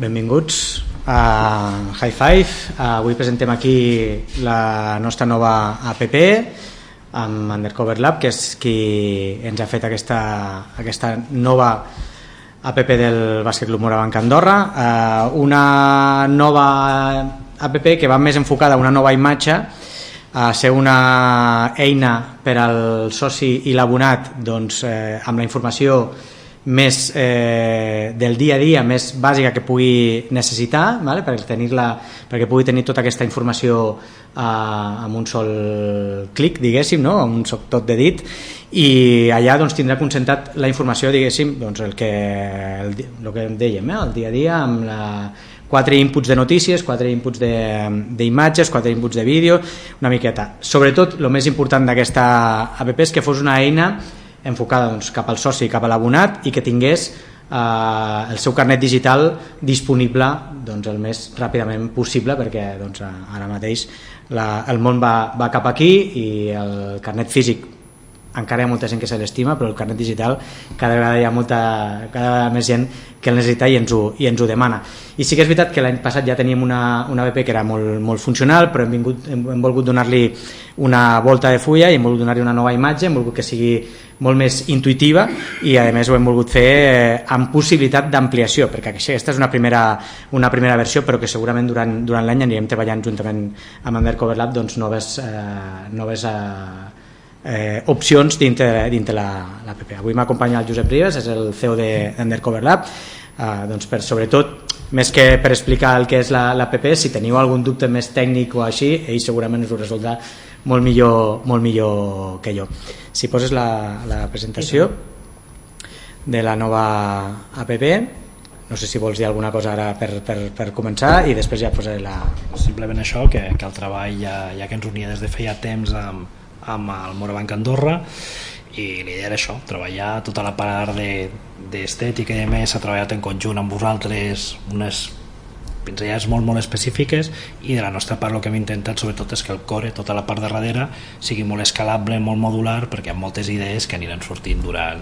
Benvinguts a High Five. Avui presentem aquí la nostra nova app amb Undercover Lab, que és qui ens ha fet aquesta nova app del Bàsquet Club Morabanc Andorra, una nova app que va més enfocada a una nova imatge, a ser una eina per al soci i l'abonat, doncs, amb la informació més del dia a dia, més bàsica que pugui necessitar, vale? perquè pugui tenir tota aquesta informació amb un sol clic, diguéssim, no? Amb un sol tot de dit, i allà doncs, tindrà concentrat la informació, diguéssim, doncs, el que dèiem, el dia a dia, amb 4 inputs de notícies, 4 inputs d'imatges, 4 inputs de vídeo, una miqueta. Sobretot, el més important d'aquesta app és que fos una eina enfocada doncs, cap al soci, cap a l'abonat, i que tingués el seu carnet digital disponible doncs, el més ràpidament possible, perquè doncs, ara mateix el món va cap aquí i el carnet físic encara hi ha molta gent que se l'estima, però el carnet digital cada vegada hi ha cada vegada més gent que el necessita i ens ho demana. I sí que és veritat que l'any passat ja teníem una app que era molt funcional, però hem volgut donar-li una volta de fulla i hem volgut donar-li una nova imatge, hem volgut que sigui molt més intuïtiva i a més ho hem volgut fer amb possibilitat d'ampliació, perquè aquesta és una primera versió, però que segurament durant l'any anirem treballant juntament amb Undercover Lab doncs, noves opcions dintre l'app. Avui m'acompanya el Josep Ribas, és el CEO d'Undercover Lab, doncs sobretot, més que per explicar el que és l'app, si teniu algun dubte més tècnic o així, ell segurament us ho resoldrà molt millor que jo. Si poses la presentació de la nova app, no sé si vols dir alguna cosa ara per començar i després ja posaré Simplement això, que el treball ja que ens unia des de feia temps amb el Morabanc Andorra, i l'idea era això, treballar tota la part d'estètica i més, s'ha treballat en conjunt amb vosaltres unes pinzellades molt específiques, i de la nostra part el que hem intentat sobretot és que el core, tota la part de darrere, sigui molt escalable, molt modular, perquè hi ha moltes idees que aniran sortint durant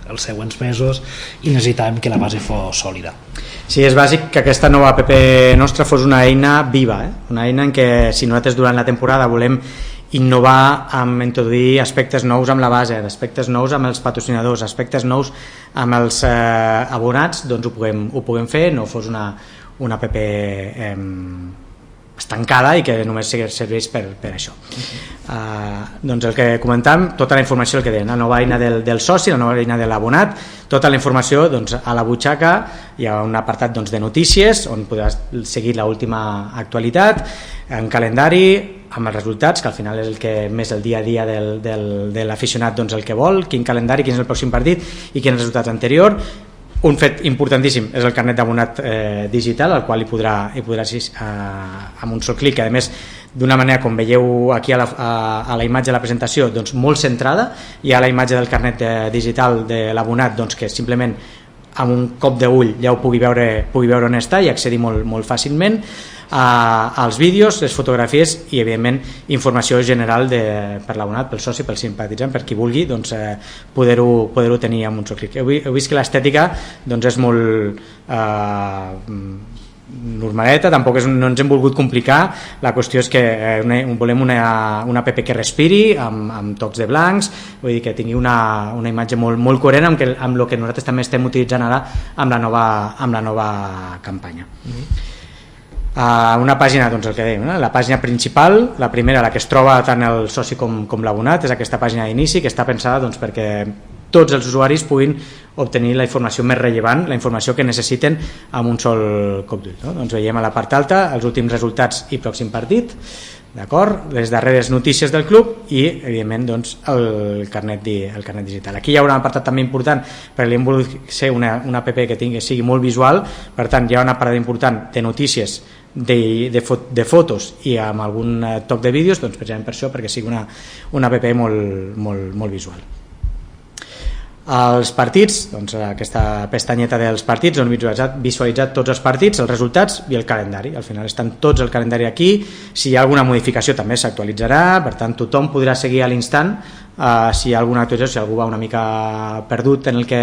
els següents mesos i necessitàvem que la base fos sòlida. Sí, és bàsic que aquesta nova app nostra fos una eina viva, una eina en què si nosaltres durant la temporada volem innovar amb introduir aspectes nous amb la base, aspectes nous amb els patrocinadors, aspectes nous amb els abonats, doncs ho puguem fer, no fos una app estancada i que només serveix per això. Doncs el que comentàvem, tota la informació, el que deien, la nova eina del soci, la nova eina de l'abonat, tota la informació doncs, a la butxaca. Hi ha un apartat doncs, de notícies on podràs seguir l'última actualitat, en calendari, amb els resultats, que al final és el que més el dia a dia de l'aficionat doncs, el que vol, quin calendari, quin és el pròxim partit i quins resultats anterior. Un fet importantíssim és el carnet d'abonat digital, al qual hi podrà amb un sol clic, a més d'una manera com veieu aquí a la imatge de la presentació, doncs molt centrada. Hi ha la imatge del carnet digital de l'abonat, doncs que simplement amb un cop d'ull ja ho pugui veure on està i accedir molt fàcilment als vídeos, les fotografies i evidentment informació general per l'abonat, pel soci, pel simpatitzant, per qui vulgui doncs, poder-ho tenir amb un sol clic. Heu vist que l'estètica doncs, és molt normaleta, tampoc no ens hem volgut complicar. La qüestió és que volem una app que respiri amb tocs de blancs, vull dir que tingui una imatge molt coherent amb el que nosaltres també estem utilitzant ara amb la nova campanya. Una pàgina, doncs el que dèiem, la pàgina principal, la primera, la que es troba tant el soci com l'abonat, és aquesta pàgina d'inici que està pensada doncs, perquè tots els usuaris puguin obtenir la informació més rellevant, la informació que necessiten amb un sol cop d'ull. Doncs veiem a la part alta els últims resultats i pròxim partit, d'acord? Les darreres notícies del club i, evidentment, doncs, el carnet digital. Aquí hi ha un apartat també important, perquè hem volgut ser una app que sigui molt visual, per tant, hi ha una part important de notícies, de fotos i amb algun toc de vídeos, doncs precisament per això, perquè sigui una app molt visual. Els partits, doncs aquesta pestanyeta dels partits on visualitzat tots els partits, els resultats i el calendari. Al final estan tots el calendari aquí. Si hi ha alguna modificació també s'actualitzarà, per tant tothom podrà seguir a l'instant si hi ha alguna actualització, si algú va una mica perdut en el que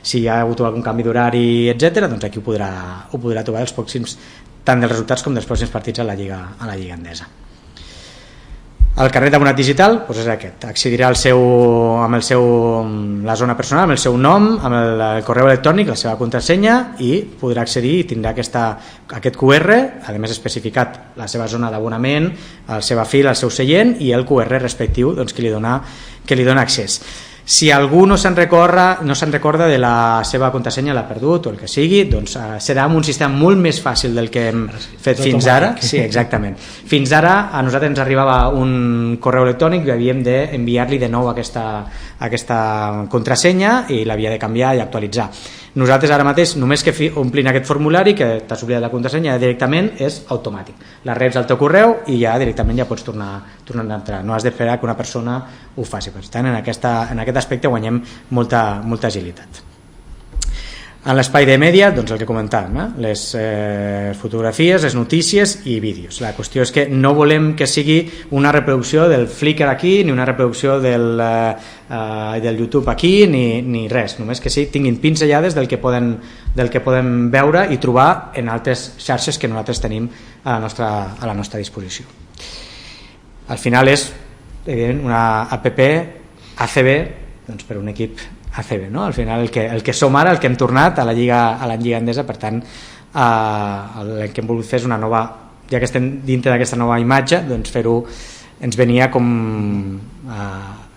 si hi ha hagut algun canvi d'horari, etc., doncs aquí ho podrà trobar els pròxims, tant dels resultats com dels pròxims partits a la Lliga Endesa. El carnet d'abonat digital doncs és aquest, accedirà amb la zona personal, amb el seu nom, amb el correu electrònic, la seva contrasenya, i podrà accedir i tindrà aquest QR, a més especificat la seva zona d'abonament, la seva fila, el seu seient i el QR respectiu doncs, que li dona accés. Si algú no se'n recorda de la seva contrasenya, l'ha perdut o el que sigui, doncs serà amb un sistema molt més fàcil del que hem fet fins ara. Sí, exactament. Fins ara a nosaltres ens arribava un correu electrònic i havíem d'enviar-li de nou aquesta contrasenya i l'havia de canviar i actualitzar. Nosaltres ara mateix, només que omplin aquest formulari, que t'has oblidat la contrasenya, directament és automàtic. La reps al teu correu i ja directament ja pots tornar a entrar. No has d'esperar que una persona ho faci. Per tant, en aquest aspecte guanyem molta agilitat. En l'espai de mèdia, doncs el que comentàvem, les fotografies, les notícies i vídeos. La qüestió és que no volem que sigui una reproducció del Flickr aquí, ni una reproducció del YouTube aquí, ni res, només que sí, tinguin pinzellades del que poden veure i trobar en altres xarxes que nosaltres tenim a la nostra disposició. Al final és, evidentment, una app ACB, doncs per un equip ACB, no? Al final el que som ara, el que hem tornat a la Lliga Endesa, per tant el que hem volgut fer és una nova, ja que estem dintre d'aquesta nova imatge, doncs fer-ho ens venia com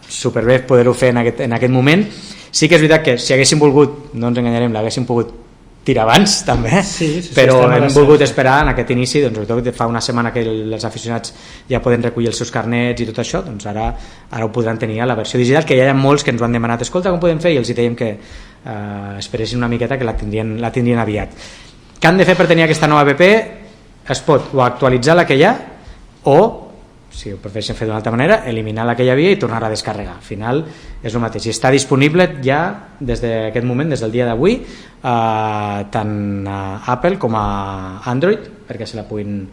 superbé poder-ho fer en aquest moment. Sí que és veritat que si haguéssim volgut, no ens enganyarem, l'haguéssim pogut tirar abans també, però hem volgut esperar en aquest inici, doncs sobretot fa una setmana que els aficionats ja poden recollir els seus carnets i tot això, doncs ara ho podran tenir a la versió digital, que ja hi ha molts que ens ho han demanat, escolta, com podem fer? I els dèiem que esperessin una miqueta, que la tindrien aviat. Què han de fer per tenir aquesta nova app? Es pot o actualitzar la que hi ha o, si ho prefereixen fer d'una altra manera, eliminar la que hi havia i tornar a descarregar. Al final és el mateix, i està disponible ja des d'aquest moment, des del dia d'avui, tant a Apple com a Android, perquè se la puguin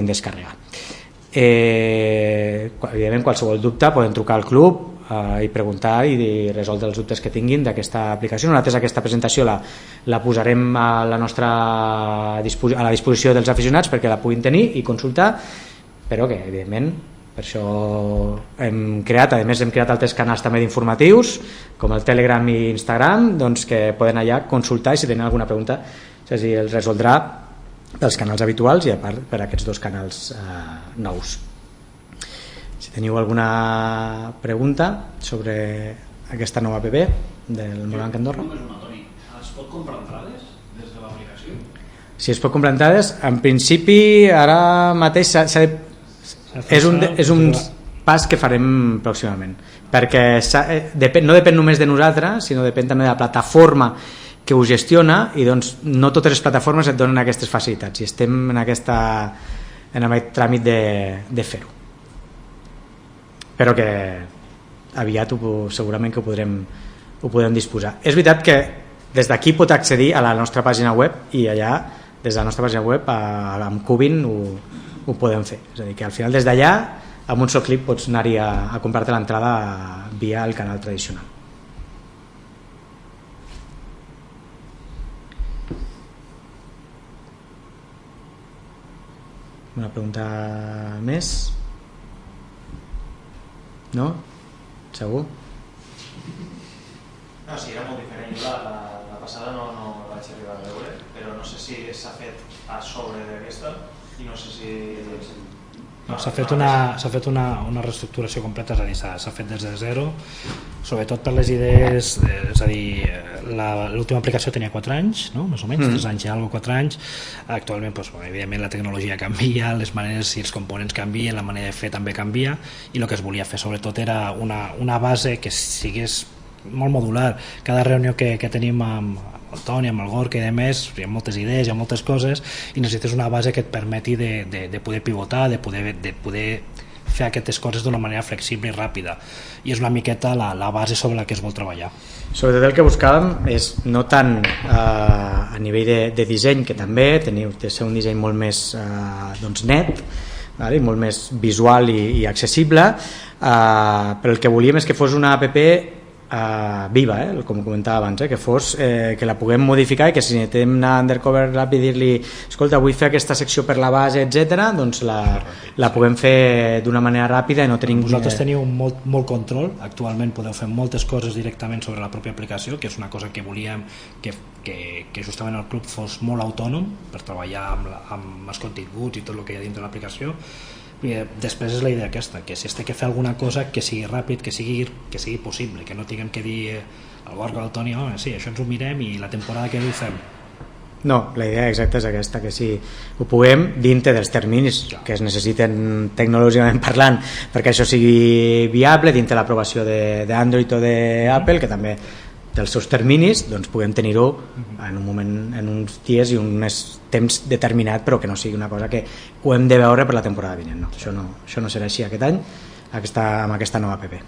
descarregar. Evidentment, qualsevol dubte poden trucar al club i preguntar i resoldre els dubtes que tinguin d'aquesta aplicació. Nosaltres aquesta presentació la posarem a la disposició dels aficionats perquè la puguin tenir i consultar, però que evidentment per això hem creat altres canals també d'informatius com el Telegram i Instagram, doncs que poden allà consultar i si tenen alguna pregunta els resoldrà pels canals habituals i a part per aquests dos canals nous. Si teniu alguna pregunta sobre aquesta nova app del Morabanc Andorra. Es pot comprar entrades des de l'aplicació? Si es pot comprar entrades, en principi ara mateix és un pas que farem pròximament, perquè no depèn només de nosaltres, sinó depèn també de la plataforma que ho gestiona, i doncs no totes les plataformes et donen aquestes facilitats i estem en aquest tràmit de fer-ho, però que aviat segurament que ho podrem disposar. És veritat que des d'aquí pot accedir a la nostra pàgina web i allà des de la nostra pàgina web amb Cubin ho podem fer, és a dir que al final des d'allà amb un sol clic pots anar-hi a comprar-te l'entrada via el canal tradicional. Una pregunta més? No? Segur? No, sí, era molt diferent. La passada no la vaig arribar a veure, però no sé si s'ha fet a sobre d'aquesta i no sé si... S'ha fet una reestructuració completa, és a dir, s'ha fet des de zero, sobretot per les idees, és a dir, l'última aplicació tenia 4 anys, no? Més o menys, 3 anys i alguna 4 anys. Actualment, evidentment, la tecnologia canvia, les maneres i els components canvien, la manera de fer també canvia, i el que es volia fer sobretot era una base que sigués molt modular. Cada reunió que tenim amb el Toni, amb el Gorka i demés, hi ha moltes idees, hi ha moltes coses i necessites una base que et permeti de poder pivotar, de poder fer aquestes coses d'una manera flexible i ràpida, i és una miqueta la base sobre la que es vol treballar. Sobretot el que buscàvem és no tant a nivell de disseny, que també de ser un disseny molt més net, molt més visual i accessible, però el que volíem és que fos una app viva, com comentava abans, que fos que la puguem modificar i que si necessitem anar a Undercover Lab i dir-li escolta, vull fer aquesta secció per la base, etc., doncs la puguem fer d'una manera ràpida i no tenim... Vosaltres teniu molt control, actualment podeu fer moltes coses directament sobre la pròpia aplicació, que és una cosa que volíem que justament el club fos molt autònom per treballar amb els continguts i tot el que hi ha dintre l'aplicació. I després és la idea aquesta, que si es té que fer alguna cosa que sigui ràpid, que sigui possible, que no tinguem que dir al Borja o al Toni, sí, això ens ho mirem i la temporada que ve ho fem. No, la idea exacta és aquesta, que si ho puguem dintre dels terminis que es necessiten tecnològicament parlant perquè això sigui viable dintre l'aprovació d'Android o d'Apple, que també dels seus terminis, doncs puguem tenir-ho en un moment, en uns dies i un temps determinat, però que no sigui una cosa que ho hem de veure per la temporada vinent. No, això no serà així aquest any amb aquesta nova app.